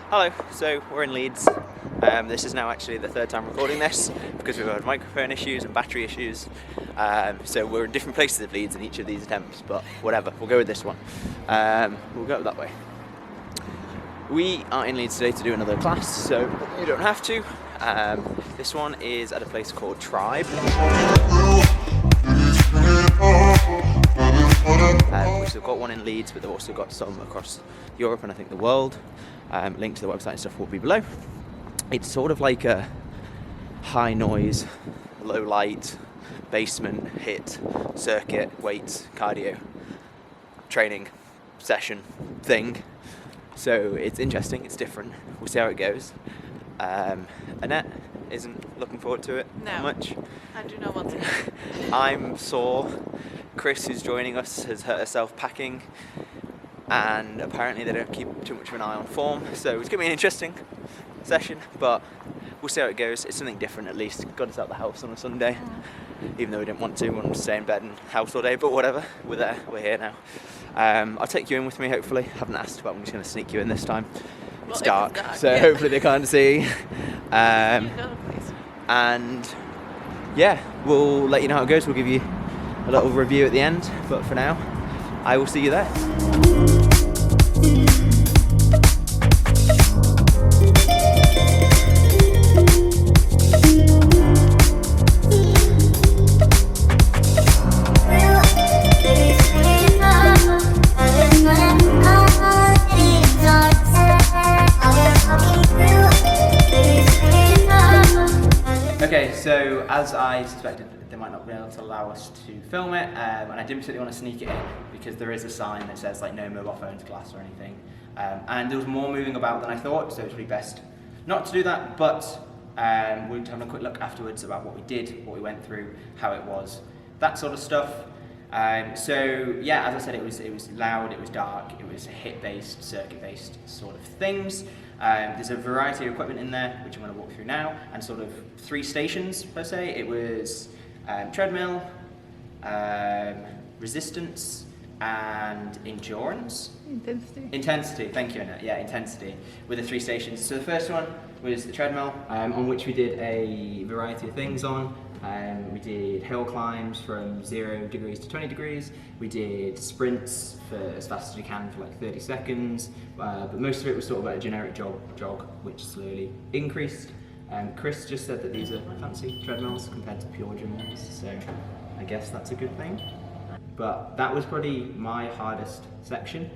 Hello, so we're in Leeds. This is now actually the third time recording this because we've had microphone issues and battery issues. So we're in different places of Leeds in each of these attempts, but whatever, we'll go with this one. We'll go that way. We are in Leeds today to do another class, so you don't have to. This one is at a place called Trib3, which they've got one in Leeds, but they've also got some across Europe and I think the world. Link to the website and stuff will be below. It's sort of like a high noise, low light, basement hit, circuit, weights, cardio, training session thing. So it's interesting, it's different. We'll see how it goes. Anete isn't looking forward to it much. I do not want to. I'm sore. Chris, who's joining us, has hurt herself packing, and apparently they don't keep too much of an eye on form, so it's going to be an interesting session, but we'll see how it goes. It's something different at least. Got us out the house on a Sunday, even though we didn't want to. We wanted to stay in bed and house all day, but whatever, we're there, we're here now. I'll take you in with me, hopefully. Haven't asked, but I'm just going to sneak you in this time. It's dark, so yeah. Hopefully they can't see. And yeah, we'll let you know how it goes. We'll give you a little review at the end, but for now, I will see you there. Okay, so as I suspected, they might not be able to allow us to film it, and I didn't particularly want to sneak it in because there is a sign that says like no mobile phones class or anything, and there was more moving about than I thought, so it's really best not to do that, but we're having a quick look afterwards about what we did, what we went through, how it was, that sort of stuff. So yeah, as I said, it was loud, it was dark, it was hit-based, circuit-based sort of things. There's a variety of equipment in there, which I'm going to walk through now, and sort of 3 stations per se. It was treadmill, resistance, and endurance. Intensity, thank you, Anette. Yeah, intensity, with the 3 stations. So the first one was the treadmill, on which we did a variety of things on. We did hill climbs from 0 degrees to 20 degrees. We did sprints for as fast as you can for like 30 seconds. But most of it was sort of like a generic jog, which slowly increased. Chris just said that these are fancy treadmills compared to pure gym ones, so I guess that's a good thing. But that was probably my hardest section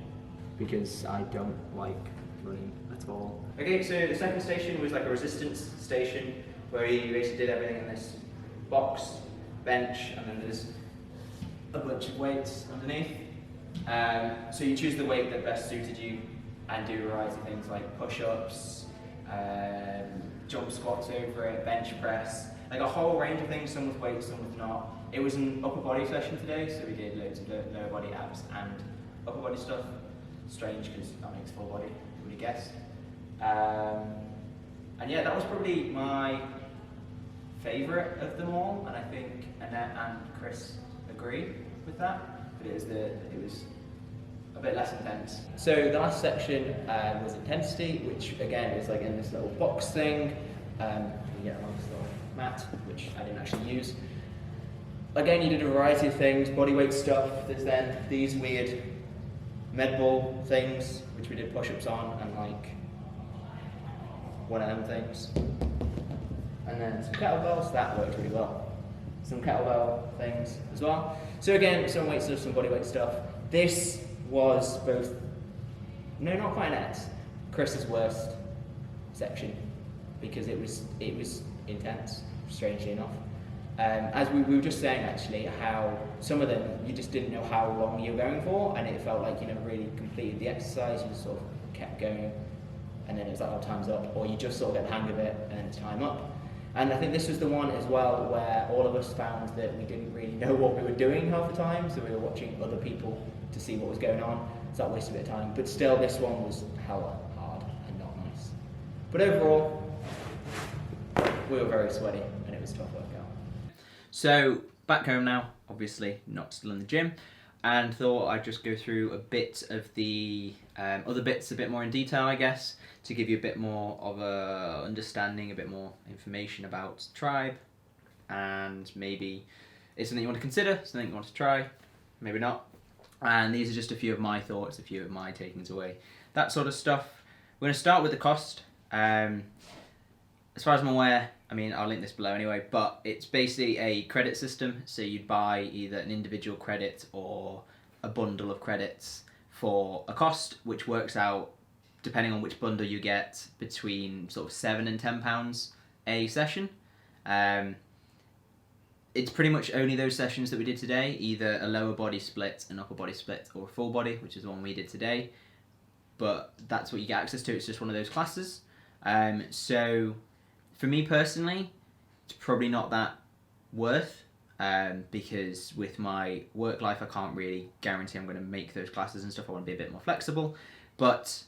because I don't like running at all. Okay, so the second station was like a resistance station where you basically did everything in this box, bench, and then there's a bunch of weights underneath. So you choose the weight that best suited you and do a variety of things like push-ups, jump squats over it, bench press, like a whole range of things, some with weights, some with not. It was an upper body session today, so we did loads of lower body abs and upper body stuff. Strange because that makes full body, who would you guess? And yeah, that was probably my favourite of them all, and I think Anette and Chris agree with that, but it was a bit less intense. So the last section was intensity, which again is like in this little box thing. You get a nice little mat, which I didn't actually use. Again, you did a variety of things, bodyweight stuff. There's then these weird med ball things, which we did push-ups on, and like one of them things. And then some kettlebells, that worked really well. Some kettlebell things as well. So again, some weight stuff, some bodyweight stuff. This was both, no, not quite Anette's, Chris's worst section because it was intense, strangely enough. As we were just saying actually, how some of them you just didn't know how long you were going for, and it felt like you never really completed the exercise. You just sort of kept going, and then it was like, oh, time's up, or you just sort of get the hang of it, and then it's time up. And I think this was the one as well where all of us found that we didn't really know what we were doing half the time, so we were watching other people to see what was going on, so that wasted a bit of time. But still, this one was hella hard and not nice. But overall, we were very sweaty, and it was a tough workout. So, back home now, obviously not still in the gym. and thought I'd just go through a bit of the other bits a bit more in detail, I guess, to give you a bit more of a understanding, a bit more information about Trib, and maybe it's something you want to consider, something you want to try, maybe not. And these are just a few of my thoughts, a few of my takings away, that sort of stuff. We're going to start with the cost. As far as I'm aware, I mean, I'll link this below anyway, but it's basically a credit system. So you'd buy either an individual credit or a bundle of credits for a cost, which works out, depending on which bundle you get, between sort of £7 and £10 a session. It's pretty much only those sessions that we did today, either a lower body split, an upper body split, or a full body, which is the one we did today. But that's what you get access to. It's just one of those classes. So for me personally, it's probably not that worth, because with my work life, I can't really guarantee I'm going to make those classes and stuff. I want to be a bit more flexible. But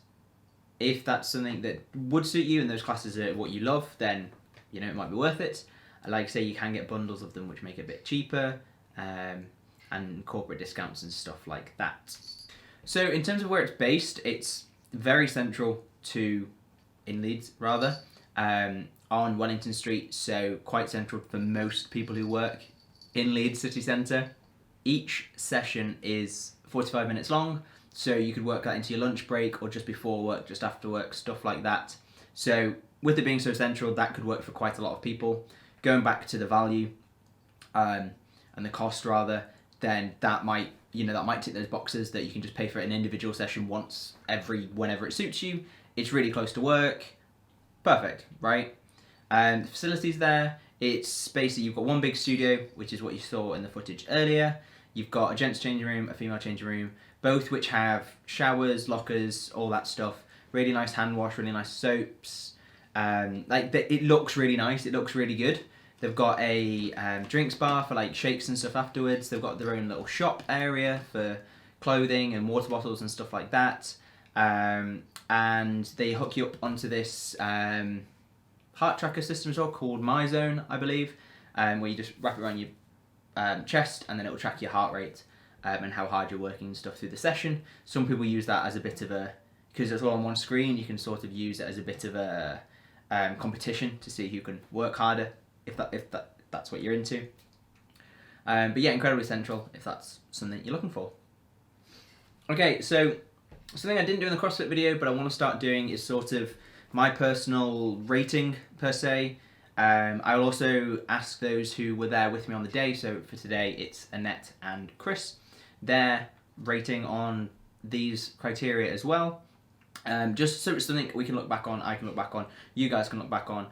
if that's something that would suit you and those classes are what you love, then it might be worth it. Like I say, you can get bundles of them which make it a bit cheaper, and corporate discounts and stuff like that. So in terms of where it's based, it's very central to, in Leeds rather, on Wellington Street, so quite central for most people who work in Leeds city centre. Each session is 45 minutes long, so you could work that into your lunch break or just before work, just after work, stuff like that. So with it being so central, that could work for quite a lot of people. Going back to the value and the cost rather, then that might tick those boxes, that you can just pay for an individual session once whenever it suits you. It's really close to work. Perfect, right? The facilities there, it's basically, you've got one big studio, which is what you saw in the footage earlier. You've got a gents changing room, a female changing room, both which have showers, lockers, all that stuff. Really nice hand wash, really nice soaps. It looks really nice, it looks really good. They've got a drinks bar for like shakes and stuff afterwards. They've got their own little shop area for clothing and water bottles and stuff like that. And they hook you up onto this heart tracker system as well, called MyZone, I believe, where you just wrap it around your chest, and then it will track your heart rate and how hard you're working and stuff through the session. Some people use that as a bit of a, because it's all on one screen, you can sort of use it as a bit of a competition to see who can work harder, if that's what you're into. But yeah, incredibly central if that's something you're looking for. Okay, so something I didn't do in the CrossFit video, but I want to start doing is sort of my personal rating per se. I will also ask those who were there with me on the day, so for today it's Anete and Chris, their rating on these criteria as well. Just so it's something we can look back on, I can look back on, you guys can look back on,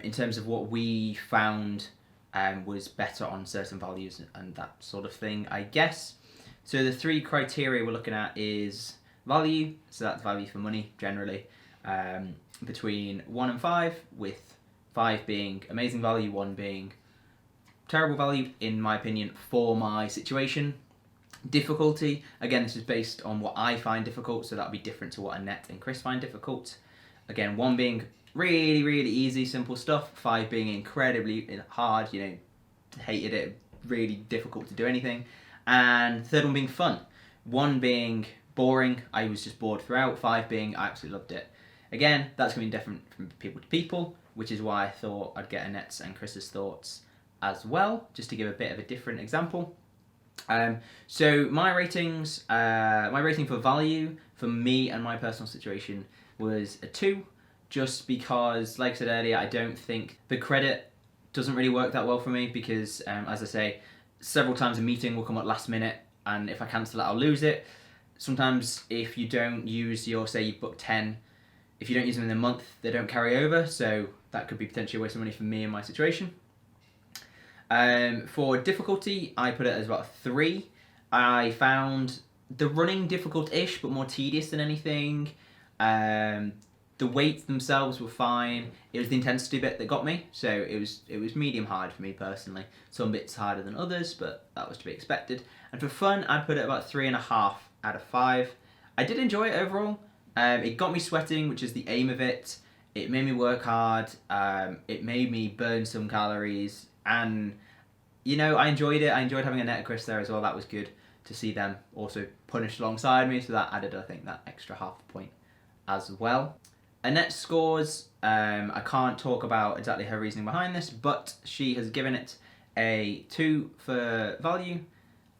in terms of what we found was better on certain values and that sort of thing, I guess. So the three criteria we're looking at is value, so that's value for money generally, between 1 and 5, with 5 being amazing value, 1 being terrible value, in my opinion, for my situation. Difficulty, again, this is based on what I find difficult, so that'll be different to what Anete and Chris find difficult. Again, 1 being really, really easy, simple stuff, 5 being incredibly hard, hated it, really difficult to do anything, and third one being fun. 1 being boring, I was just bored throughout, 5 being I absolutely loved it. Again, that's going to be different from people to people, which is why I thought I'd get Anete's and Chris's thoughts as well, just to give a bit of a different example. So my rating for value for me and my personal situation was a 2, just because, like I said earlier, I don't think the credit doesn't really work that well for me, because as I say, several times a meeting will come up last minute, and if I cancel it, I'll lose it. Sometimes if you don't use your, say you've booked 10, if you don't use them in a month, they don't carry over, so that could be potentially a waste of money for me in my situation. For difficulty, I put it as about a 3. I found the running difficult-ish, but more tedious than anything. The weights themselves were fine. It was the intensity bit that got me, so it was medium hard for me personally. Some bits harder than others, but that was to be expected. And for fun, I'd put it about 3.5 out of 5. I did enjoy it overall. It got me sweating, which is the aim of it. It made me work hard. It made me burn some calories, and I enjoyed it. I enjoyed having Anete and Chris there as well. That was good. to see them also punished alongside me, so that added, I think, that extra half a point as well. Anette's scores, I can't talk about exactly her reasoning behind this, but she has given it a 2 for value,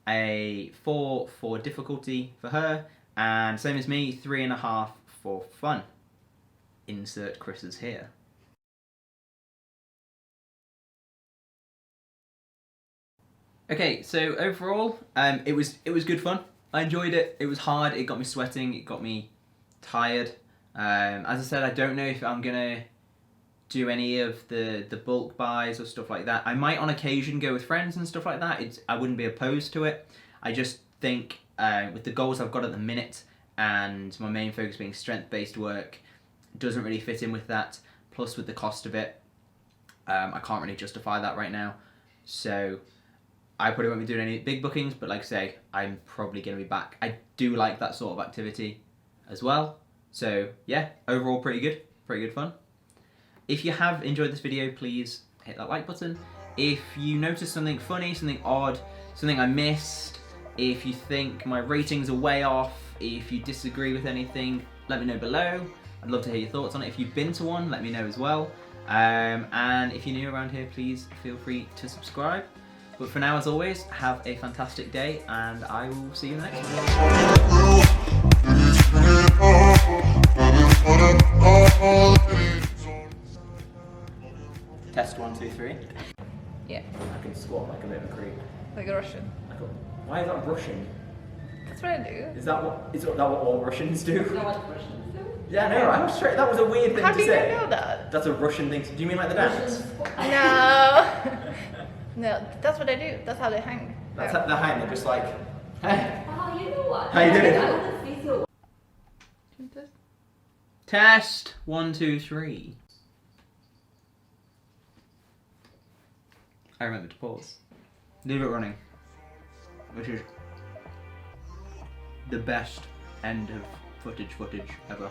a 4 for difficulty for her, and same as me, 3.5 for fun. Insert Chris's here. Okay, so overall, it was good fun. I enjoyed it. It was hard. It got me sweating. It got me tired. As I said, I don't know if I'm gonna do any of the bulk buys or stuff like that. I might on occasion go with friends and stuff like that. I wouldn't be opposed to it. I just think with the goals I've got at the minute and my main focus being strength-based work, doesn't really fit in with that. Plus with the cost of it, I can't really justify that right now. So I probably won't be doing any big bookings, but like I say, I'm probably going to be back. I do like that sort of activity as well. So yeah, overall pretty good fun. If you have enjoyed this video, please hit that like button. If you notice something funny, something odd, something I missed, if you think my ratings are way off, if you disagree with anything, let me know below. I'd love to hear your thoughts on it. If you've been to one, let me know as well. And if you're new around here, please feel free to subscribe. But for now, as always, have a fantastic day, and I will see you in the next one. Test 1, 2, 3. Yeah. I can squat like a bit of a creep. Like a Russian. Why is that Russian? That's what I do. Is that what all Russians do? Is that what Russians do? Yeah, no, I'm straight. That was a weird thing How to do you say. know that? That's a Russian thing. Do you mean like the dance? No. No, that's what I do. That's how they hang. That's how they hang. They're just like, hey. Oh, you know what? How you doing? I want to physio. Test 1, 2, 3. I remember to pause. Leave it running. Which is the best end of footage ever.